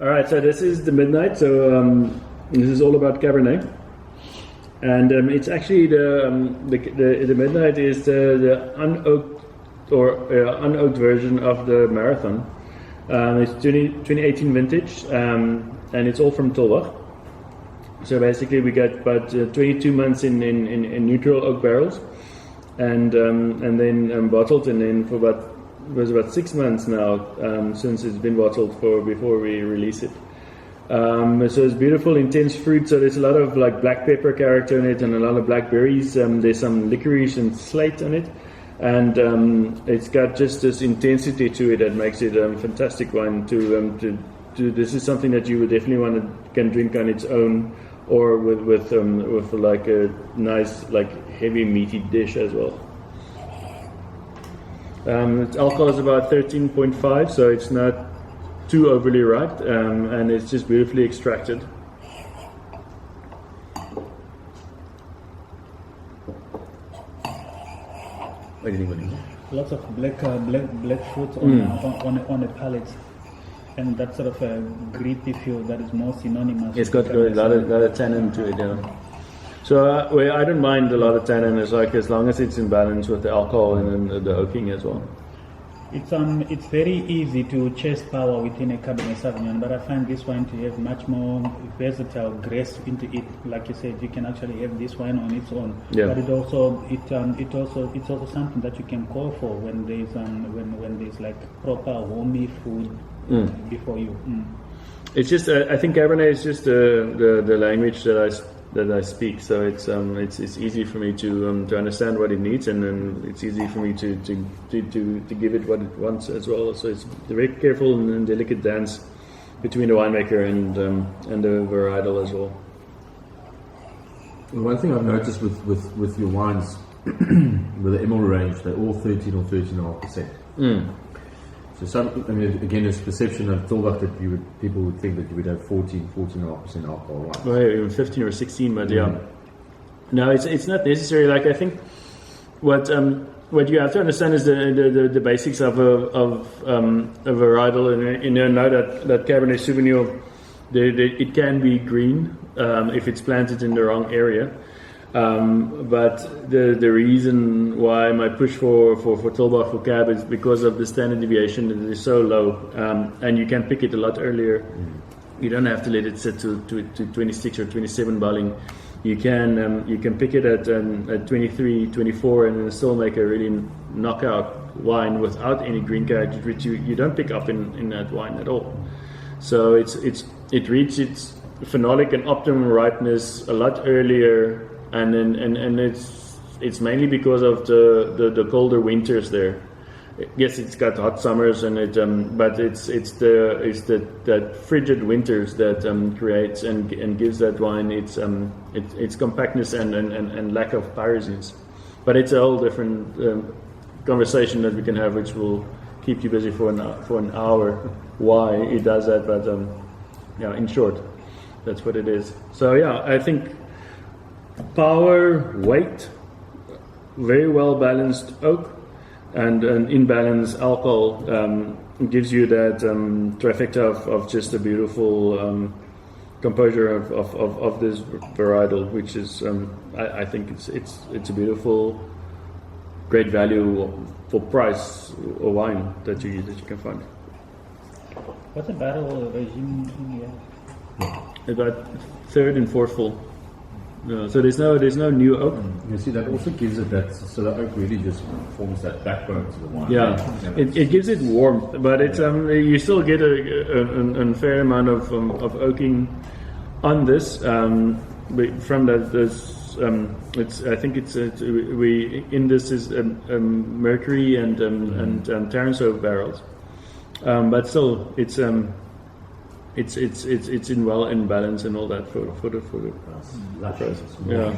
All right, so this is the midnight. So this is all about Cabernet, and it's actually the midnight is the unoaked or unoaked version of the marathon. It's 2018 vintage, and it's all from Tulbagh. So basically, we got about 22 months in neutral oak barrels, and then bottled, and then for about 6 months now since it's been bottled before we release it. So it's beautiful, intense fruit. So there's a lot of like black pepper character in it, and a lot of blackberries. There's some licorice and slate on it, and it's got just this intensity to it that makes it a fantastic wine. This is something that you would definitely can drink on its own, or with like a nice like heavy meaty dish as well. Its alcohol is about 13.5, so it's not too overly ripe, and it's just beautifully extracted. What do you think? Lots of black fruit on the palate, and that sort of a gritty feel that is more synonymous. It's got a lot of tannin to it, yeah. So I don't mind a lot of tannin, as long as it's in balance with the alcohol and then the oaking as well. It's very easy to chase power within a Cabernet Sauvignon, but I find this wine to have much more versatile grace into it. Like you said, you can actually have this wine on its own, yeah. But it's also something that you can call for when there's like proper homey food before you. It's just I think Cabernet is just the language that I speak, so it's easy for me to understand what it needs, and then it's easy for me to give it what it wants as well. So it's a very careful and delicate dance between the winemaker and the varietal as well. One thing I've noticed with your wines, with the Emerald range, they're all 13 or 13.5%. So again, it's perception of Tulbagh that people would think that you would have 14.5% alcohol wine. Well, even 15 or 16, but yeah. No, it's not necessary. Like I think what you have to understand is the basics of a varietal, and you know that Cabernet Sauvignon, it can be green if it's planted in the wrong area. But the reason why my push for Tulbagh for Cab is because of the standard deviation that is so low, and you can pick it a lot earlier. You don't have to let it sit to 26 or 27 barley. You can pick it at 23, 24, and then still make a really knockout wine without any green character, which you don't pick up in that wine at all. So it reaches its phenolic and optimum ripeness a lot earlier. And it's mainly because of the colder winters there. Yes, it's got hot summers and but it's that frigid winters that creates and gives that wine its compactness and lack of pyrazines. But it's a whole different conversation that we can have, which will keep you busy for an hour. Why it does that? But in short, that's what it is. So I think. Power, weight, very well balanced oak, and an in-balance alcohol gives you that trifecta of just a beautiful composure of this varietal, which is I think it's a beautiful, great value for price or wine that you can find. What's the barrel regime in here? About third and fourth full. No, so there's no new oak. You see, that also gives it that. So the oak really just forms that backbone to the wine. Yeah, it gives it warmth, but it's you still get a fair amount of oaking on this. From this, I think we in this is Mercury and Taranso barrels, but still it's in balance and all that for the process. Yeah.